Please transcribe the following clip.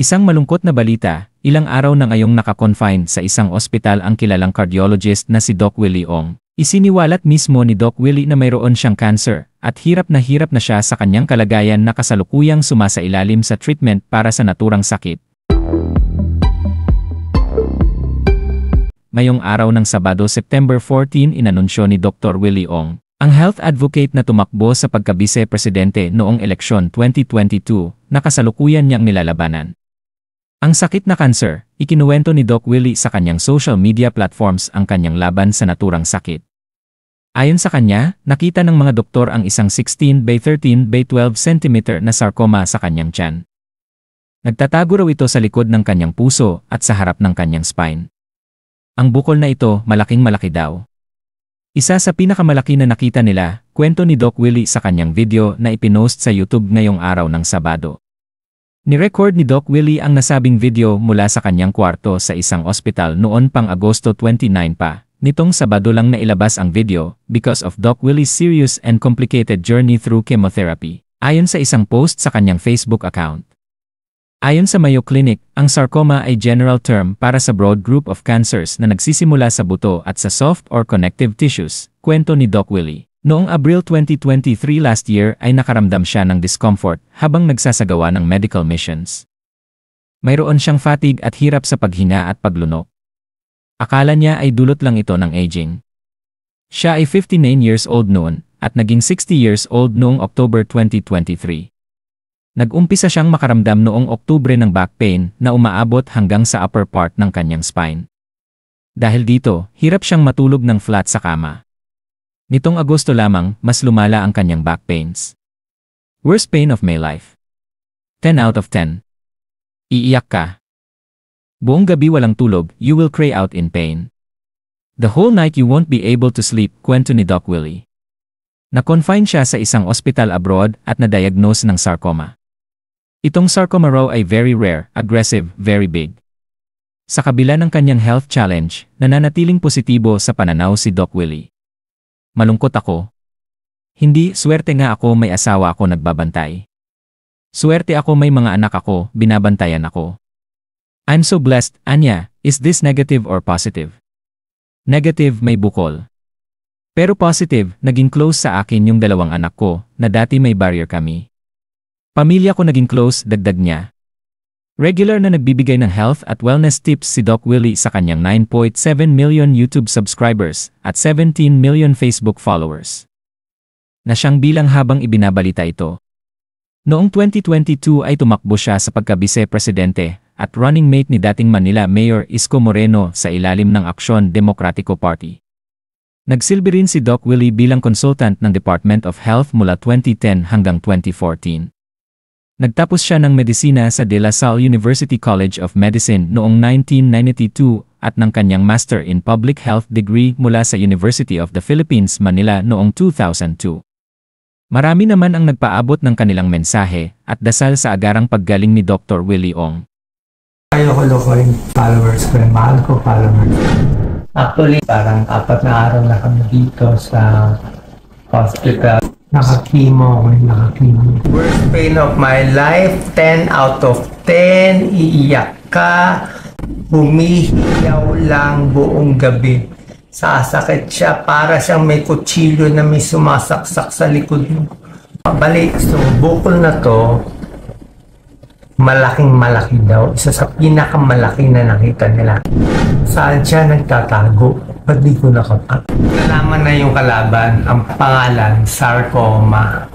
Isang malungkot na balita, ilang araw na ngayong nakakonfine sa isang ospital ang kilalang cardiologist na si Doc Willie Ong. Isiniwalat mismo ni Doc Willie na mayroon siyang cancer at hirap na siya sa kanyang kalagayan na kasalukuyang sumasailalim sa treatment para sa naturang sakit. Mayong araw ng Sabado, September 14, inanunsyo ni Dr. Willie Ong, ang health advocate na tumakbo sa pagka-bise-presidente noong eleksyon 2022 na kasalukuyan niyang nilalabanan. Ang sakit na cancer, ikinuwento ni Doc Willie sa kanyang social media platforms ang kanyang laban sa naturang sakit. Ayon sa kanya, nakita ng mga doktor ang isang 16 by 13 by 12 cm na sarcoma sa kanyang tiyan. Nagtatago raw ito sa likod ng kanyang puso at sa harap ng kanyang spine. Ang bukol na ito, malaking-malaki daw. Isa sa pinakamalaki na nakita nila, kwento ni Doc Willie sa kanyang video na ipinost sa YouTube ngayong araw ng Sabado. Ni-record ni Doc Willie ang nasabing video mula sa kanyang kwarto sa isang ospital noon pang Agosto 29 pa. Nitong Sabado lang nailabas ang video because of Doc Willie's serious and complicated journey through chemotherapy, ayon sa isang post sa kanyang Facebook account. Ayon sa Mayo Clinic, ang sarcoma ay general term para sa broad group of cancers na nagsisimula sa buto at sa soft or connective tissues, kwento ni Doc Willie. Noong Abril 2023 last year ay nakaramdam siya ng discomfort habang nagsasagawa ng medical missions. Mayroon siyang fatigue at hirap sa paghinga at paglunok. Akala niya ay dulot lang ito ng aging. Siya ay 59 years old noon at naging 60 years old noong October 2023. Nag-umpisa siyang makaramdam noong Oktubre ng back pain na umaabot hanggang sa upper part ng kanyang spine. Dahil dito, hirap siyang matulog ng flat sa kama. Nitong Agosto lamang, mas lumala ang kanyang back pains. Worst pain of my life. 10 out of 10. Iiyak ka. Buong gabi walang tulog, you will cry out in pain. The whole night you won't be able to sleep, kwento ni Doc Willie. Na-confine siya sa isang ospital abroad at na-diagnose ng sarcoma. Itong sarcoma raw ay very rare, aggressive, very big. Sa kabila ng kanyang health challenge, nananatiling positibo sa pananaw si Doc Willie. Malungkot ako. Hindi, swerte nga ako may asawa ako nagbabantay. Swerte ako may mga anak ako, binabantayan ako. I'm so blessed, Anya, is this negative or positive? Negative, may bukol. Pero positive, naging close sa akin yung dalawang anak ko, na dati may barrier kami. Pamilya ko naging close, dagdag niya. Regular na nagbibigay ng health at wellness tips si Doc Willie sa kanyang 9.7 million YouTube subscribers at 17 million Facebook followers. Na siyang bilang habang ibinabalita ito. Noong 2022 ay tumakbo siya sa pagka-bise-presidente at running mate ni dating Manila Mayor Isko Moreno sa ilalim ng Aksyon Demokratiko Party. Nagsilbi rin si Doc Willie bilang consultant ng Department of Health mula 2010 hanggang 2014. Nagtapos siya ng medisina sa De La Salle University College of Medicine noong 1992 at ng kanyang Master in Public Health degree mula sa University of the Philippines, Manila noong 2002. Marami naman ang nagpaabot ng kanilang mensahe at dasal sa agarang paggaling ni Dr. Willie Ong. Ayoko lokohin followers ko, mahal ko followers. Actually, parang 4 na araw na kami dito sa hospital. Nakakimo. Worst pain of my life, 10 out of 10. Iiyak ka. Humihiyaw lang buong gabi. Sasakit siya para siyang may kutsilyo na may sumasaksak sa likod mo. Pabalik, so bukol na to, malaking-malaki daw. Isa sa pinakamalaki na nakita nila. Saan siya nagtatago? Ba't di ko nakapat? Nalaman na yung kalaban, ang pangalan, sarcoma.